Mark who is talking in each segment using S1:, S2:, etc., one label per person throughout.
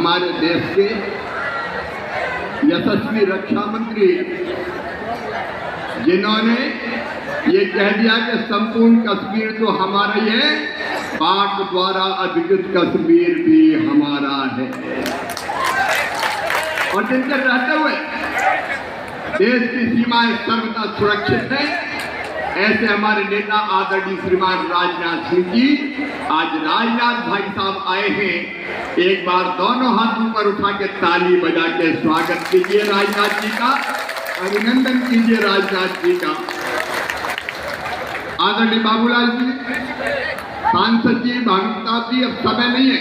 S1: हमारे देश के यशस्वी रक्षा मंत्री, जिन्होंने ये कह दिया कि संपूर्ण कश्मीर तो हमारा ही है, पाक द्वारा अधिकृत कश्मीर भी हमारा है। और जिनके रहते हुए देश की सीमाएं सर्वदा सुरक्षित हैं, ऐसे हमारे नेता आदरणीय श्रीमान राजनाथ सिंह जी, आज राजनाथ भाई साहब आए हैं। एक बार दोनों हाथ ऊपर उठा के ताली बजा के स्वागत कीजिए राजनाथ जी का, अभिनंदन कीजिए राजनाथ जी का। आदरणीय बाबूलाल जी, सांसद जी, भानुप्रताप जी, अब समय नहीं है,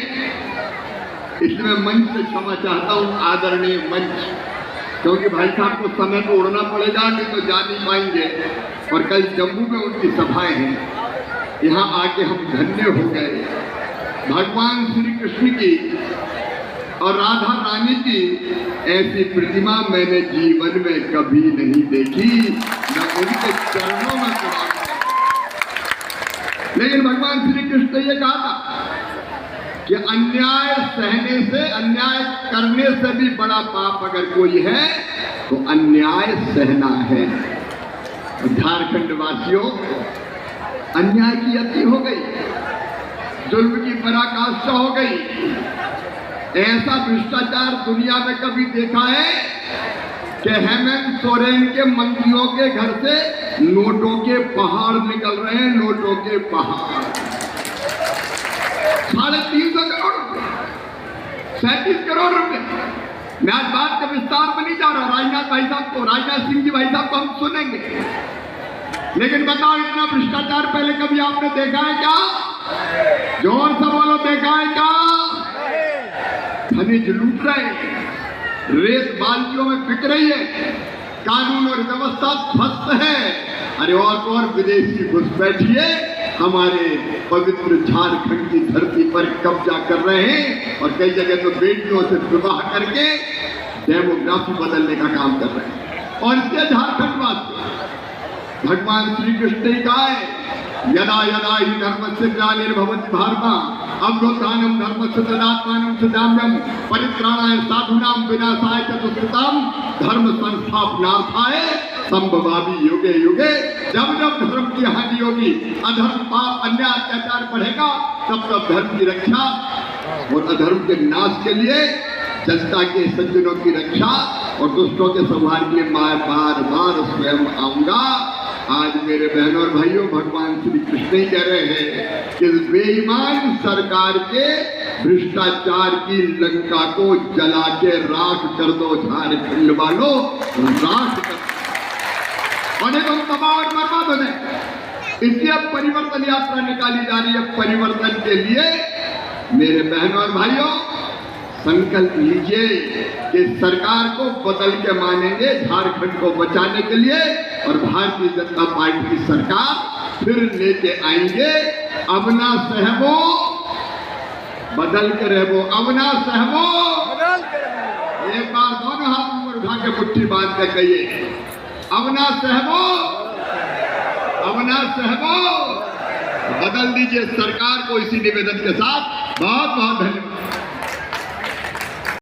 S1: इसलिए मैं मंच से क्षमा चाहता हूं, आदरणीय मंच, क्योंकि भाई साहब को समय को उड़ना पड़ेगा, नहीं तो जा नहीं पाएंगे। और कल जम्मू में उनकी सभाएं हैं, यहाँ आके हम धन्य हो गए। भगवान श्री कृष्ण की और राधा रानी की ऐसी प्रतिमा मैंने जीवन में कभी नहीं देखी, न उनके चरणों में प्रणाम। लेकिन भगवान श्री कृष्ण ने ये कहा था कि अन्याय सहने से, अन्याय करने से भी बड़ा पाप अगर कोई है तो अन्याय सहना है। झारखंड वासियों, अन्याय की अति हो गई, जुल्म की पराकाष्ठा हो गई। ऐसा भ्रष्टाचार दुनिया में कभी देखा है कि हेमंत सोरेन के मंत्रियों के घर से नोटों के पहाड़ निकल रहे हैं, नोटों के पहाड़। 350 करोड़ रुपए, 37 करोड़ रुपए। मैं आज बात के विस्तार में नहीं जा रहा, राजनाथ भाई साहब को, राजनाथ सिंह जी भाई साहब को हम सुनेंगे, लेकिन बताओ इतना भ्रष्टाचार पहले कभी आपने देखा है क्या? जोर से बोलो, देखा है क्या? खनिज लूट रहे हैं, रेत बाल्टियों में बिक रही है, कानून और व्यवस्था ध्वस्त है। अरे और विदेशी घुसपैठिए हमारे पवित्र झारखंड की धरती पर कब्जा कर रहे हैं, और कई जगह तो बेटियों से विवाह करके डेमोग्राफी बदलने का काम कर रहे हैं। और इसके झारखंड वासी, भगवान श्री कृष्ण ने कहा है, यदा यदा ही धर्मस्य ग्लानिर्भवति भारत अभ्युत्थानं धर्मस्य तदात्मानं सदाम्यं परित्राणाय साधूनां विनाशाय च दुष्कृतां धर्म संस्थापनार्थाय संभवामि युगे युगे। जब जब धर्म की हानि होगी, अधर्म, पाप, अन्याय, अत्याचार बढ़ेगा, तब तब धर्म की रक्षा और अधर्म के नाश के लिए, जनता के सज्जनों की रक्षा और दुष्टों के संहार के लिए मैं बार बार स्वयं आऊंगा। आज मेरे बहनों और भाइयों, भगवान श्री कृष्ण ही कह रहे हैं कि बेईमान सरकार के भ्रष्टाचार की लंका को जला के राख कर दो झारखंड वालों, राख कर दो, और एकदम तबाह और बर्बाद हो जाए। इसलिए अब परिवर्तन यात्रा निकाली जा रही है। परिवर्तन के लिए मेरे बहनों और भाइयों, संकल्प लीजिए कि सरकार को बदल के मानेंगे झारखंड को बचाने के लिए, और भारतीय जनता पार्टी की सरकार फिर लेके आएंगे। अब ना सहबो, बदल के रहबो, अब ना सहबो। एक बार दोनों हाथ ऊपर उठा के मुट्ठी बांध कर कहिए, अब ना सहबो, अब ना सहबो। बदल दीजिए सरकार को इसी निवेदन के साथ। बहुत बहुत धन्यवाद।